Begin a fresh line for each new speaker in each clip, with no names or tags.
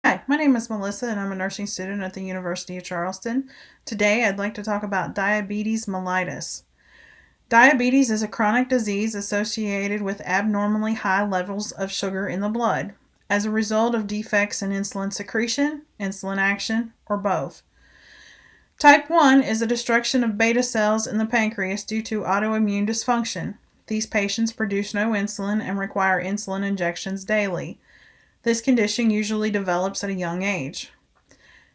Hi, my name is Melissa and I'm a nursing student at the University of Charleston. Today I'd like to talk about diabetes mellitus. Diabetes is a chronic disease associated with abnormally high levels of sugar in the blood as a result of defects in insulin secretion, insulin action, or both. Type 1 is a destruction of beta cells in the pancreas due to autoimmune dysfunction. These patients produce no insulin and require insulin injections daily. This condition usually develops at a young age.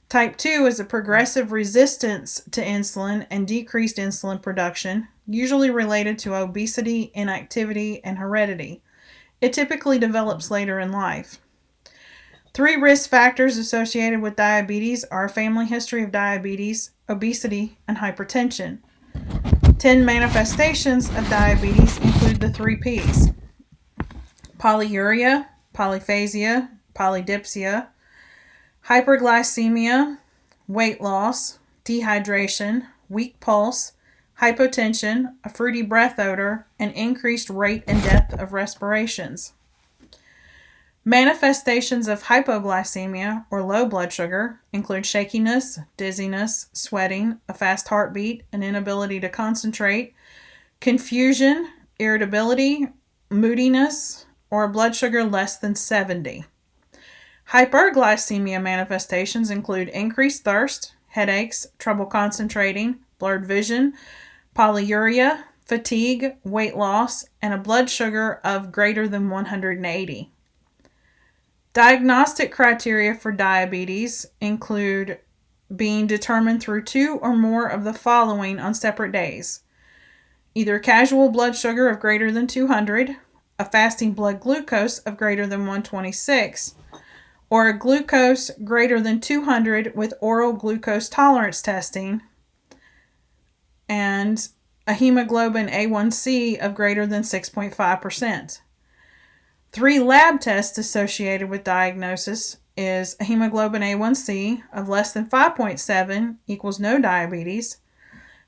Type 2 is a progressive resistance to insulin and decreased insulin production, usually related to obesity, inactivity, and heredity. It typically develops later in life. Three risk factors associated with diabetes are a family history of diabetes, obesity, and hypertension. 10 manifestations of diabetes include the three P's: polyuria, polyphasia, polydipsia, hyperglycemia, weight loss, dehydration, weak pulse, hypotension, a fruity breath odor, and increased rate and depth of respirations. Manifestations of hypoglycemia or low blood sugar include shakiness, dizziness, sweating, a fast heartbeat, an inability to concentrate, confusion, irritability, moodiness, or a blood sugar less than 70. Hyperglycemia manifestations include increased thirst, headaches, trouble concentrating, blurred vision, polyuria, fatigue, weight loss, and a blood sugar of greater than 180. Diagnostic criteria for diabetes include being determined through two or more of the following on separate days: either casual blood sugar of greater than 200, a fasting blood glucose of greater than 126, or a glucose greater than 200 with oral glucose tolerance testing, and a hemoglobin A1C of greater than 6.5%. Three lab tests associated with diagnosis is a hemoglobin A1C of less than 5.7 equals no diabetes,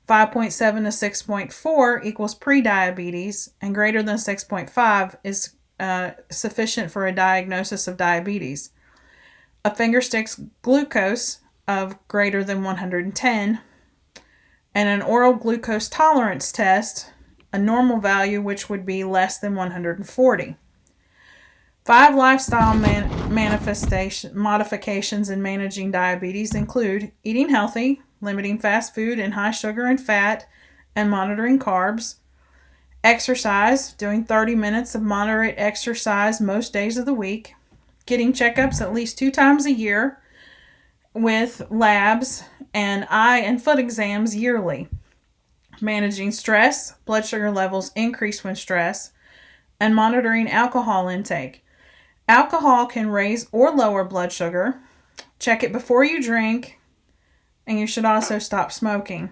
5.7 to 6.4 equals prediabetes, and greater than 6.5 is sufficient for a diagnosis of diabetes. A fingerstick's glucose of greater than 110, and an oral glucose tolerance test, a normal value which would be less than 140. Five lifestyle modifications in managing diabetes include eating healthy, limiting fast food and high sugar and fat, and monitoring carbs; exercise, doing 30 minutes of moderate exercise most days of the week; getting checkups at least 2 times a year with labs and eye and foot exams yearly; managing stress, blood sugar levels increase when stressed; and monitoring alcohol intake. Alcohol can raise or lower blood sugar. Check it before you drink, and you should also stop smoking.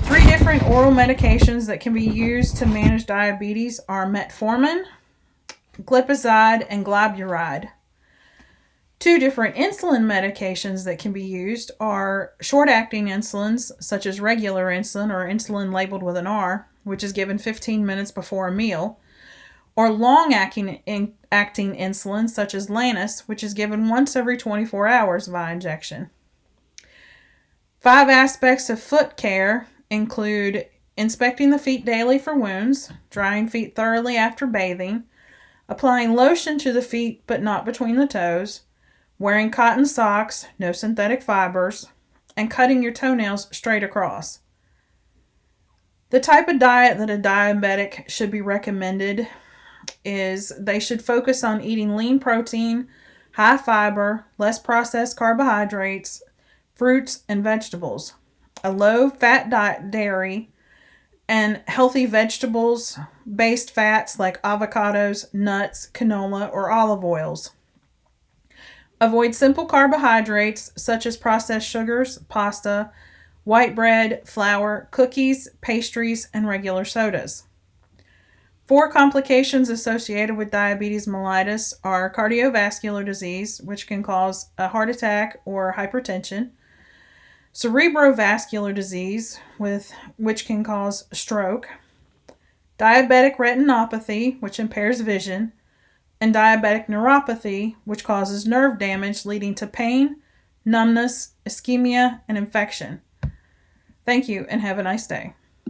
Three different oral medications that can be used to manage diabetes are metformin, glipizide, and glyburide. Two different insulin medications that can be used are short-acting insulins, such as regular insulin or insulin labeled with an R, which is given 15 minutes before a meal, or long-acting insulin, such as Lantus, which is given once every 24 hours via injection. 5 aspects of foot care include inspecting the feet daily for wounds, drying feet thoroughly after bathing, applying lotion to the feet but not between the toes, wearing cotton socks, no synthetic fibers, and cutting your toenails straight across. The type of diet that a diabetic should be recommended is they should focus on eating lean protein, high fiber, less processed carbohydrates, fruits, and vegetables, a low-fat dairy, and healthy vegetables-based fats like avocados, nuts, canola, or olive oils. Avoid simple carbohydrates such as processed sugars, pasta, white bread, flour, cookies, pastries, and regular sodas. 4 complications associated with diabetes mellitus are cardiovascular disease, which can cause a heart attack or hypertension; cerebrovascular disease, which can cause stroke; diabetic retinopathy, which impairs vision; and diabetic neuropathy, which causes nerve damage leading to pain, numbness, ischemia, and infection. Thank you, and have a nice day.